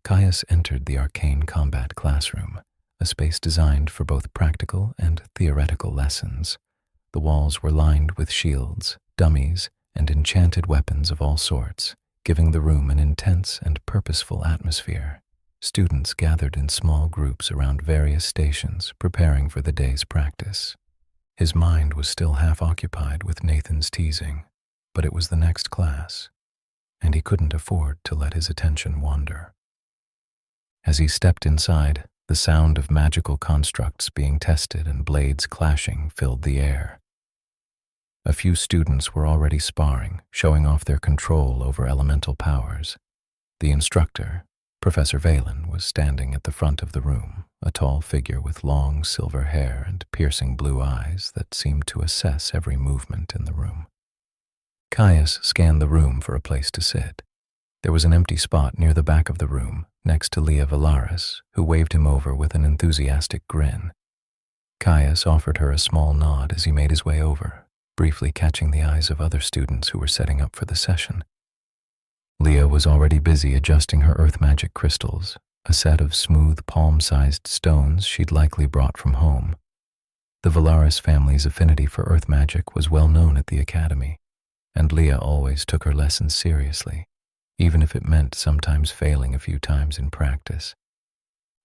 Kaius entered the Arcane Combat classroom, a space designed for both practical and theoretical lessons. The walls were lined with shields, dummies, and enchanted weapons of all sorts, giving the room an intense and purposeful atmosphere. Students gathered in small groups around various stations, preparing for the day's practice. His mind was still half occupied with Nathan's teasing, but it was the next class, and he couldn't afford to let his attention wander. As he stepped inside, the sound of magical constructs being tested and blades clashing filled the air. A few students were already sparring, showing off their control over elemental powers. The instructor, Professor Valen, was standing at the front of the room, a tall figure with long silver hair and piercing blue eyes that seemed to assess every movement in the room. Kaius scanned the room for a place to sit. There was an empty spot near the back of the room, next to Leah Valaris, who waved him over with an enthusiastic grin. Kaius offered her a small nod as he made his way over, briefly catching the eyes of other students who were setting up for the session. Leah was already busy adjusting her earth magic crystals, a set of smooth palm-sized stones she'd likely brought from home. The Valaris family's affinity for earth magic was well known at the academy, and Leah always took her lessons seriously, even if it meant sometimes failing a few times in practice.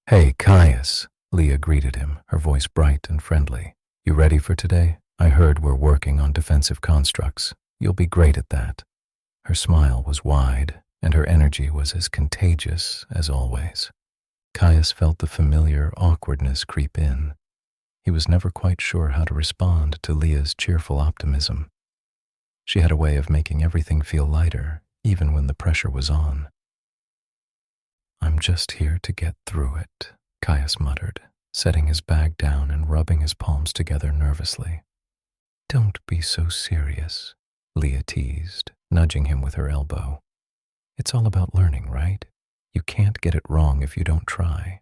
"Hey, Kaius," Leah greeted him, her voice bright and friendly. "You ready for today? I heard we're working on defensive constructs. You'll be great at that." Her smile was wide, and her energy was as contagious as always. Kaius felt the familiar awkwardness creep in. He was never quite sure how to respond to Leah's cheerful optimism. She had a way of making everything feel lighter, even when the pressure was on. "I'm just here to get through it," Kaius muttered, setting his bag down and rubbing his palms together nervously. "Don't be so serious," Leah teased, nudging him with her elbow. "It's all about learning, right? You can't get it wrong if you don't try."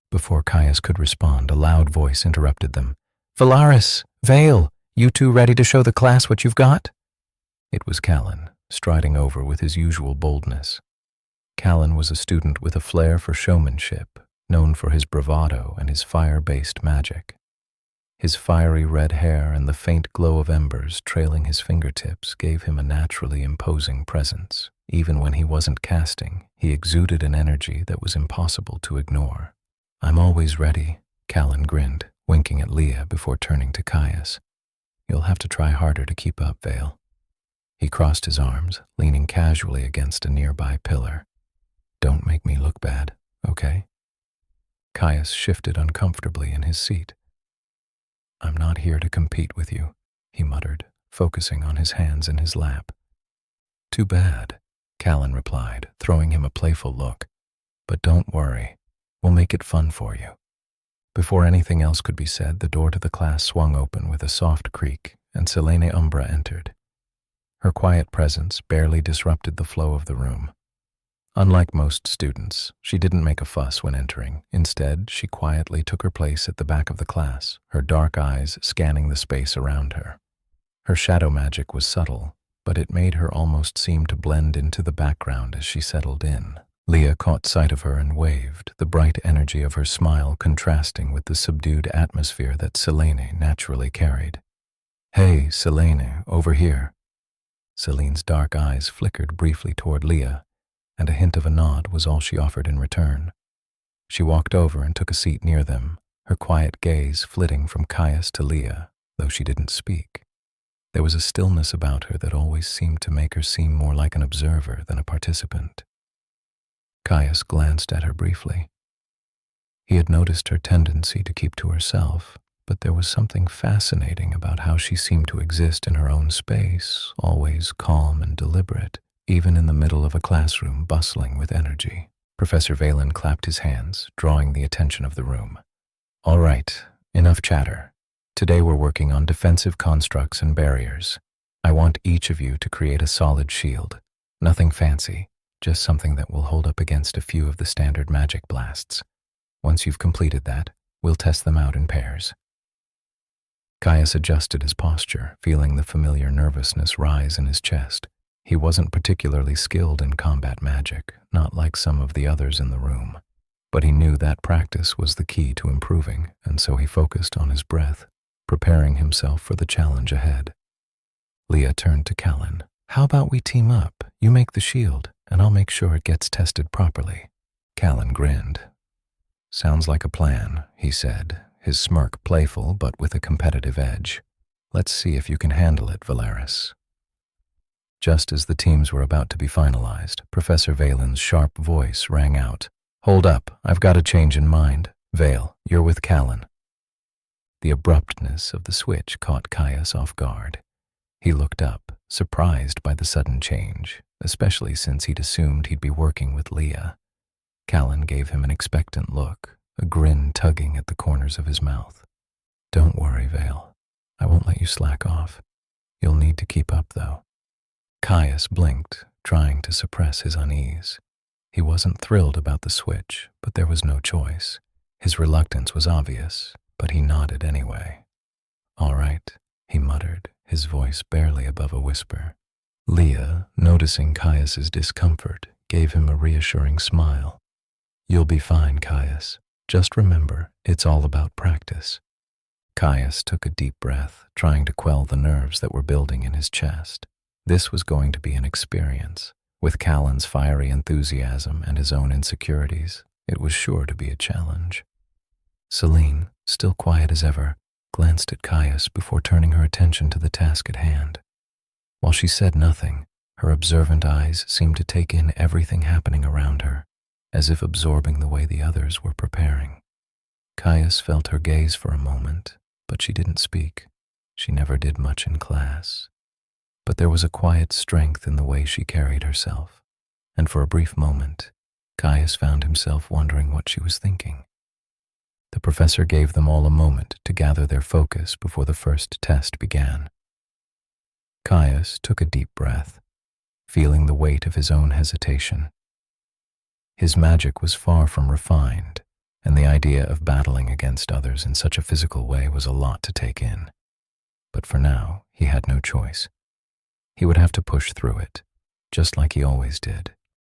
Before Kaius could respond, a loud voice interrupted them. "Valaris! Vale! You two ready to show the class what you've got?" It was Callen, striding over with his usual boldness. Callen was a student with a flair for showmanship, known for his bravado and his fire-based magic. His fiery red hair and the faint glow of embers trailing his fingertips gave him a naturally imposing presence. Even when he wasn't casting, he exuded an energy that was impossible to ignore. "I'm always ready," Callen grinned, winking at Leah before turning to Kaius. "You'll have to try harder to keep up, Vale." He crossed his arms, leaning casually against a nearby pillar. "Don't make me look bad, okay?" Kaius shifted uncomfortably in his seat. "I'm not here to compete with you," he muttered, focusing on his hands in his lap. "Too bad," Callen replied, throwing him a playful look. "But don't worry, we'll make it fun for you." Before anything else could be said, the door to the class swung open with a soft creak, and Selene Umbra entered. Her quiet presence barely disrupted the flow of the room. Unlike most students, she didn't make a fuss when entering. Instead, she quietly took her place at the back of the class, her dark eyes scanning the space around her. Her shadow magic was subtle, but it made her almost seem to blend into the background as she settled in. Leah caught sight of her and waved, the bright energy of her smile contrasting with the subdued atmosphere that Selene naturally carried. "Hey, Selene, over here." Selene's dark eyes flickered briefly toward Leah, and a hint of a nod was all she offered in return. She walked over and took a seat near them, her quiet gaze flitting from Kaius to Leah, though she didn't speak. There was a stillness about her that always seemed to make her seem more like an observer than a participant. Kaius glanced at her briefly. He had noticed her tendency to keep to herself, but there was something fascinating about how she seemed to exist in her own space, always calm and deliberate, even in the middle of a classroom bustling with energy. Professor Valen clapped his hands, drawing the attention of the room. "All right, enough chatter. Today we're working on defensive constructs and barriers. I want each of you to create a solid shield. Nothing fancy, just something that will hold up against a few of the standard magic blasts. Once you've completed that, we'll test them out in pairs." Kaius adjusted his posture, feeling the familiar nervousness rise in his chest. He wasn't particularly skilled in combat magic, not like some of the others in the room. But he knew that practice was the key to improving, and so he focused on his breath, preparing himself for the challenge ahead. Leah turned to Callen. "How about we team up? You make the shield, and I'll make sure it gets tested properly." Callen grinned. "Sounds like a plan," he said, his smirk playful but with a competitive edge. "Let's see if you can handle it, Valeris." Just as the teams were about to be finalized, Professor Valen's sharp voice rang out. "Hold up, I've got a change in mind. Vale, you're with Callen." The abruptness of the switch caught Kaius off guard. He looked up, surprised by the sudden change, especially since he'd assumed he'd be working with Leah. Callen gave him an expectant look, a grin tugging at the corners of his mouth. "Don't worry, Vale. I won't let you slack off. You'll need to keep up, though." Kaius blinked, trying to suppress his unease. He wasn't thrilled about the switch, but there was no choice. His reluctance was obvious, but he nodded anyway. "All right," he muttered, his voice barely above a whisper. Leah, noticing Kaius's discomfort, gave him a reassuring smile. "You'll be fine, Kaius. Just remember, it's all about practice." Kaius took a deep breath, trying to quell the nerves that were building in his chest. This was going to be an experience. With Callen's fiery enthusiasm and his own insecurities, it was sure to be a challenge. Selene, still quiet as ever, glanced at Kaius before turning her attention to the task at hand. While she said nothing, her observant eyes seemed to take in everything happening around her, as if absorbing the way the others were preparing. Kaius felt her gaze for a moment, but she didn't speak. She never did much in class. But there was a quiet strength in the way she carried herself, and for a brief moment, Kaius found himself wondering what she was thinking. The professor gave them all a moment to gather their focus before the first test began. Kaius took a deep breath, feeling the weight of his own hesitation. His magic was far from refined, and the idea of battling against others in such a physical way was a lot to take in. But for now, he had no choice. He would have to push through it, just like he always did.